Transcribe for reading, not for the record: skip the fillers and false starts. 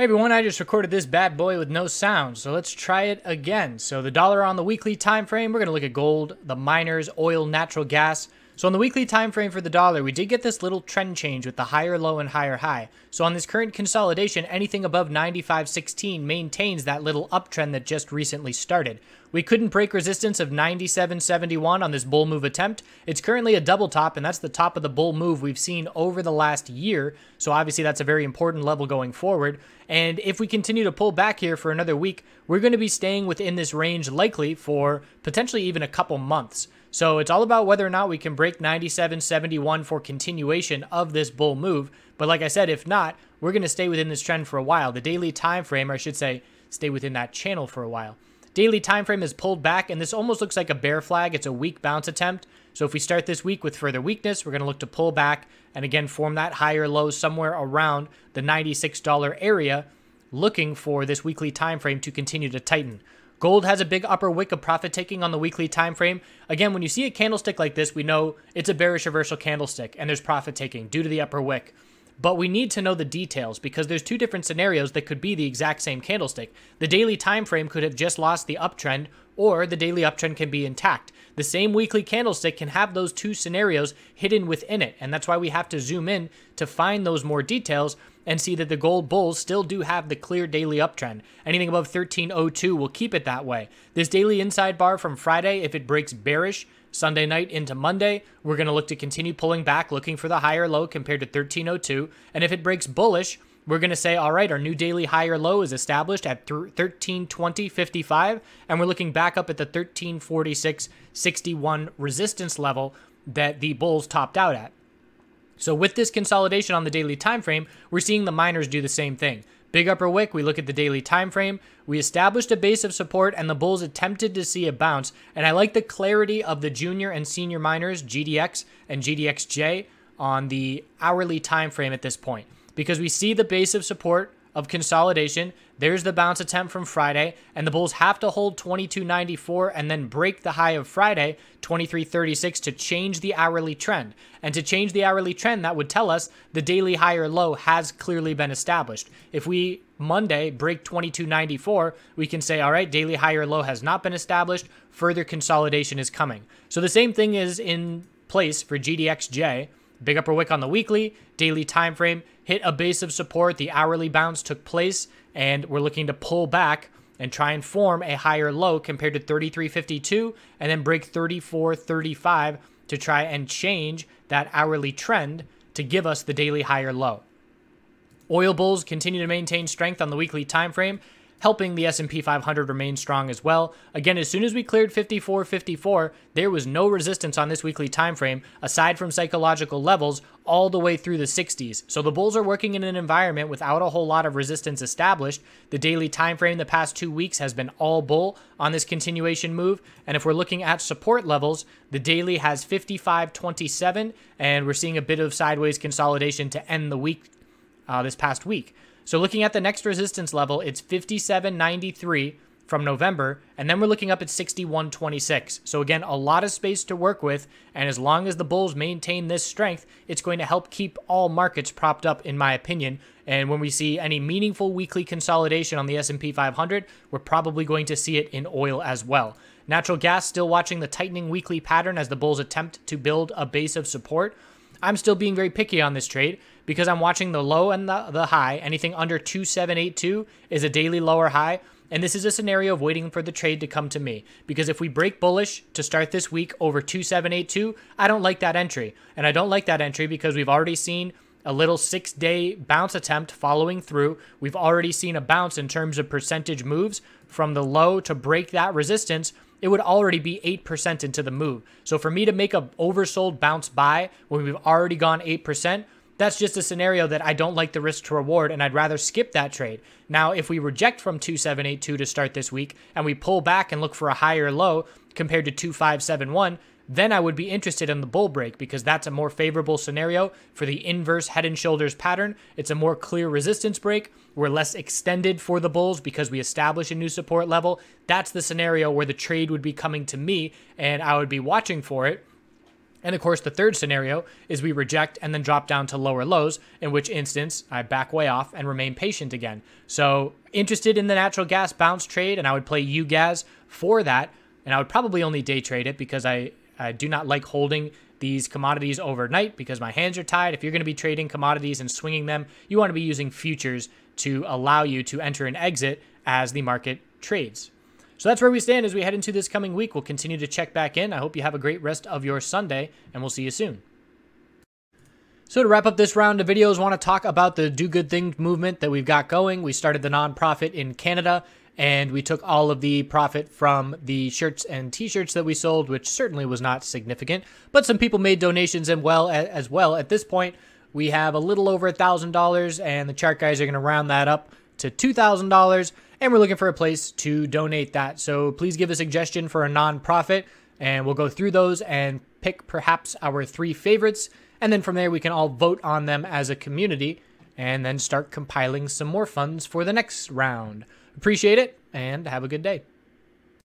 Hey everyone, I just recorded this bad boy with no sound, so let's try it again. So the dollar on the weekly time frame, we're going to look at gold, the miners, oil, natural gas. So on the weekly time frame for the dollar, we did get this little trend change with the higher low and higher high. So on this current consolidation, anything above 95.16 maintains that little uptrend that just recently started. We couldn't break resistance of 97.71 on this bull move attempt. It's currently a double top, and that's the top of the bull move we've seen over the last year. So obviously that's a very important level going forward. And if we continue to pull back here for another week, we're going to be staying within this range likely for potentially even a couple months. So it's all about whether or not we can break 97.71 for continuation of this bull move. But like I said, if not, we're going to stay within this trend for a while. The daily time frame, or I should say, stay within that channel for a while. Daily time frame is pulled back, and this almost looks like a bear flag. It's a weak bounce attempt. So if we start this week with further weakness, we're going to look to pull back and again form that higher low somewhere around the $96 area, looking for this weekly time frame to continue to tighten. Gold has a big upper wick of profit taking on the weekly time frame. Again, when you see a candlestick like this, we know it's a bearish reversal candlestick and there's profit taking due to the upper wick. But we need to know the details because there's two different scenarios that could be the exact same candlestick. The daily time frame could have just lost the uptrend, or the daily uptrend can be intact. The same weekly candlestick can have those two scenarios hidden within it, and that's why we have to zoom in to find those more details and see that the gold bulls still do have the clear daily uptrend. Anything above 1302 will keep it that way. This daily inside bar from Friday, if it breaks bearish Sunday night into Monday, we're going to look to continue pulling back, looking for the higher low compared to 1302. And if it breaks bullish, we're going to say, all right, our new daily higher low is established at 1320.55, and we're looking back up at the 1346.61 resistance level that the bulls topped out at. So with this consolidation on the daily time frame, we're seeing the miners do the same thing. Big upper wick, we look at the daily time frame, we established a base of support, and the bulls attempted to see a bounce. And I like the clarity of the junior and senior miners, GDX and GDXJ, on the hourly time frame at this point, because we see the base of support of consolidation. There's the bounce attempt from Friday, and the bulls have to hold 22.94 and then break the high of Friday, 23.36, to change the hourly trend. And to change the hourly trend, that would tell us the daily higher low has clearly been established. If we Monday break 22.94, we can say, all right, daily higher low has not been established. Further consolidation is coming. So the same thing is in place for GDXJ. Big upper wick on the weekly, daily time frame, hit a base of support, the hourly bounce took place, and we're looking to pull back and try and form a higher low compared to 33.52 and then break 34.35 to try and change that hourly trend to give us the daily higher low. Oil bulls continue to maintain strength on the weekly time frame, helping the S&P 500 remain strong as well. Again, as soon as we cleared 54.54, there was no resistance on this weekly time frame, aside from psychological levels, all the way through the 60s. So the bulls are working in an environment without a whole lot of resistance established. The daily time frame the past 2 weeks has been all bull on this continuation move. And if we're looking at support levels, the daily has 55.27, and we're seeing a bit of sideways consolidation to end the week this past week. So looking at the next resistance level, it's 57.93 from November, and then we're looking up at 61.26. So again, a lot of space to work with, and as long as the bulls maintain this strength, it's going to help keep all markets propped up, in my opinion. And when we see any meaningful weekly consolidation on the S&P 500, we're probably going to see it in oil as well. Natural gas still watching the tightening weekly pattern as the bulls attempt to build a base of support. I'm still being very picky on this trade because I'm watching the low and the high. Anything under 2782 is a daily lower high. And this is a scenario of waiting for the trade to come to me. Because if we break bullish to start this week over 2782, I don't like that entry. And I don't like that entry because we've already seen a little 6-day bounce attempt following through. We've already seen a bounce in terms of percentage moves from the low to break that resistance. It would already be 8% into the move. So for me to make a oversold bounce buy when we've already gone 8%, that's just a scenario that I don't like the risk to reward, and I'd rather skip that trade. Now, if we reject from 2782 to start this week and we pull back and look for a higher low compared to 2571, then I would be interested in the bull break because that's a more favorable scenario for the inverse head and shoulders pattern. It's a more clear resistance break. We're less extended for the bulls because we establish a new support level. That's the scenario where the trade would be coming to me and I would be watching for it. And of course, the third scenario is we reject and then drop down to lower lows, in which instance I back way off and remain patient again. So interested in the natural gas bounce trade, and I would play UGAS for that. And I would probably only day trade it because I do not like holding these commodities overnight because my hands are tied. If you're going to be trading commodities and swinging them, you want to be using futures to allow you to enter and exit as the market trades. So that's where we stand as we head into this coming week. We'll continue to check back in. I hope you have a great rest of your Sunday, and we'll see you soon. So to wrap up this round of videos, I want to talk about the Do Good Things movement that we've got going. We started the nonprofit in Canada, and we took all of the profit from the shirts and t-shirts that we sold, which certainly was not significant, but some people made donations as well. At this point, we have a little over $1,000, and the chart guys are going to round that up to $2,000, and we're looking for a place to donate that. So please give a suggestion for a nonprofit, and we'll go through those and pick perhaps our 3 favorites, and then from there we can all vote on them as a community, and then start compiling some more funds for the next round. Appreciate it, and have a good day.